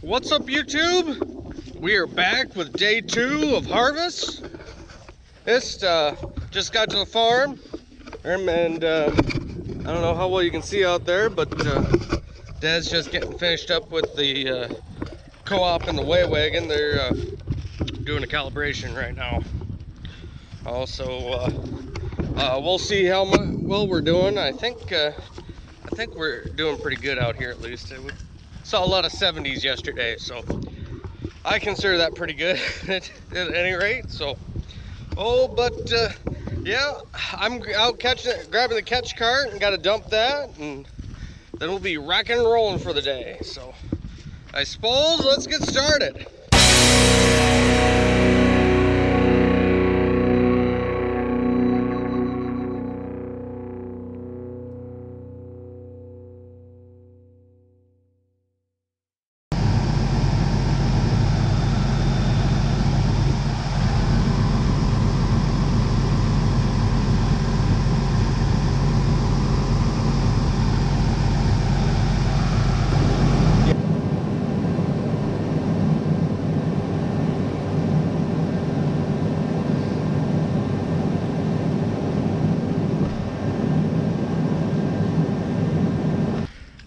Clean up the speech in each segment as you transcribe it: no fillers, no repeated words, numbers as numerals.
What's up, YouTube? We are back with day 2 of harvest. This just got to the farm, and I don't know how well you can see out there, but Dad's just getting finished up with the co-op and the weigh wagon. They're doing a calibration right now. Also, we'll see how well we're doing. I think we're doing pretty good out here, at least. We saw a lot of 70s yesterday, so I consider that pretty good at any rate. So, yeah, I'm out grabbing the catch cart and got to dump that, and then we'll be rocking and rolling for the day. So, I suppose let's get started.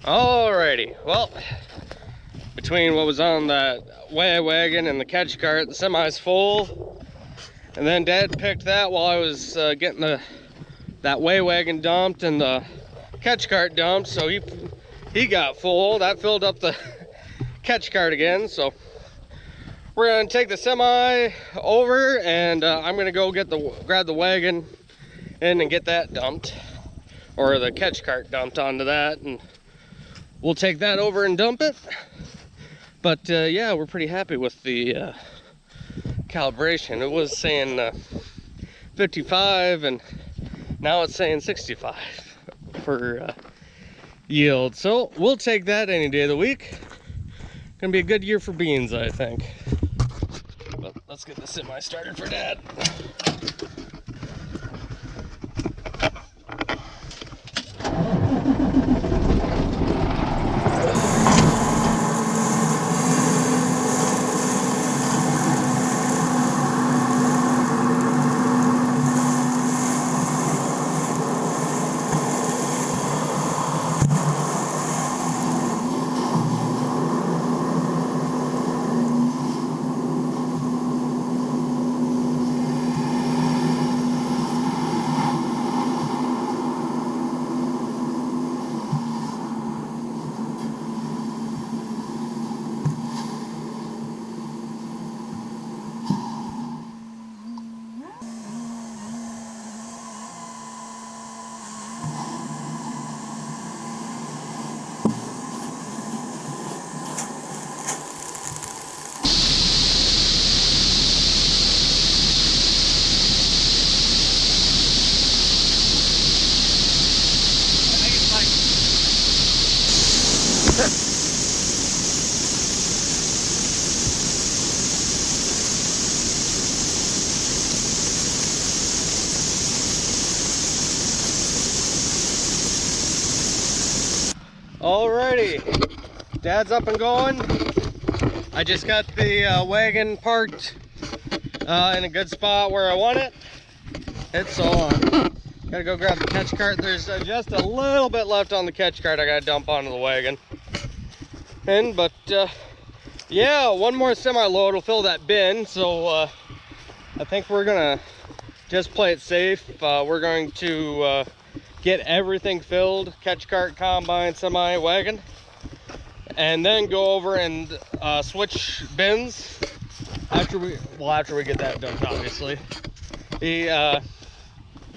Alrighty, well, between what was on that weigh wagon and the catch cart, the semi's full, and then Dad picked that while I was getting that weigh wagon dumped and the catch cart dumped, so he got full. That filled up the catch cart again, so we're gonna take the semi over, and I'm gonna go grab the wagon in and get that dumped, or the catch cart dumped onto that, and we'll take that over and dump it. But yeah, we're pretty happy with the calibration. It was saying 55, and now it's saying 65 for yield. So we'll take that any day of the week. Gonna be a good year for beans, I think. But let's get the semi started for Dad. Alrighty, Dad's up and going. I just got the wagon parked in a good spot where I want it. It's on. Gotta go grab the catch cart. There's just a little bit left on the catch cart I gotta dump onto the wagon. But yeah, one more semi load will fill that bin. So I think we're gonna just play it safe. We're going to get everything filled, catch cart, combine, semi, wagon, and then go over and switch bins after we get that dumped, obviously.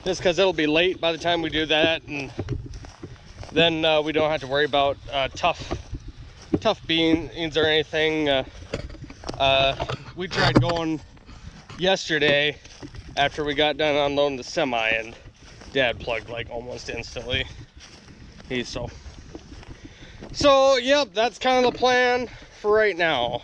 Just because it'll be late by the time we do that, and then we don't have to worry about tough beans or anything. We tried going yesterday after we got done unloading the semi, and Dad plugged like almost instantly. So yep, that's kind of the plan for right now.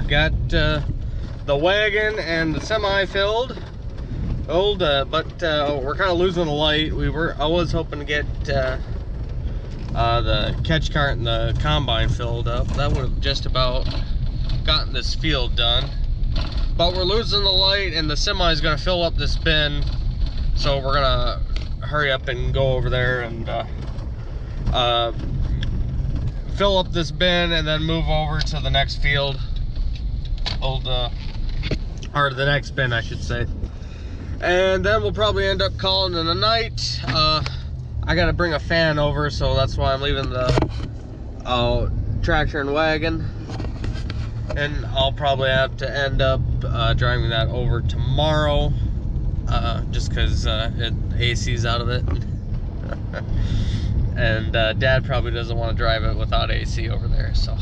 got the wagon and the semi filled. But we're kind of losing the light. I was hoping to get the catch cart and the combine filled up. That would have just about gotten this field done. But we're losing the light, and the semi is going to fill up this bin. So we're gonna hurry up and go over there and fill up this bin, and then move over to the next field, or the next bin, I should say. And then we'll probably end up calling it a night. I gotta bring a fan over, so that's why I'm leaving the tractor and wagon. And I'll probably have to end up driving that over tomorrow, just because AC's out of it. And Dad probably doesn't want to drive it without AC over there, so.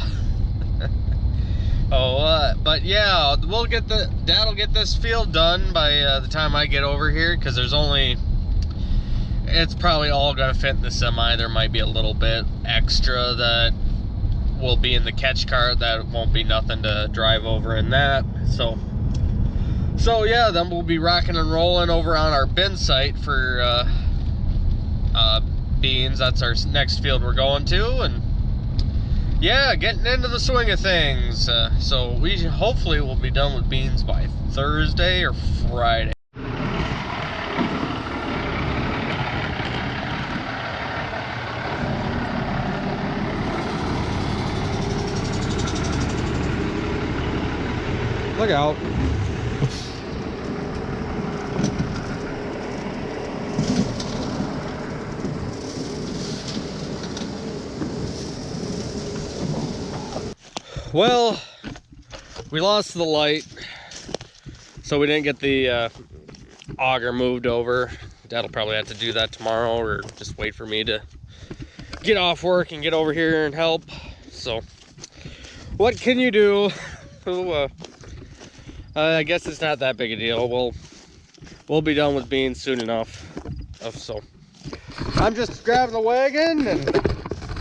But yeah, Dad will get this field done by the time I get over here, because it's probably all gonna fit in the semi. There might be a little bit extra that will be in the catch cart that won't be nothing to drive over in that. So yeah, then we'll be rocking and rolling over on our bin site for beans. That's our next field we're going to, and yeah, getting into the swing of things. So we hopefully will be done with beans by Thursday or Friday. Look out. Well, we lost the light, so we didn't get the auger moved over. Dad'll probably have to do that tomorrow, or just wait for me to get off work and get over here and help. So what can you do? I guess it's not that big a deal. We'll be done with beans soon enough. So I'm just grabbing the wagon and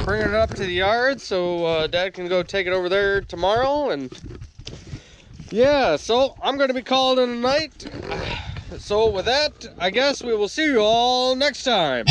bringing it up to the yard, so Dad can go take it over there tomorrow. And yeah, so I'm going to be calling it a night. So with that, I guess we will see you all next time.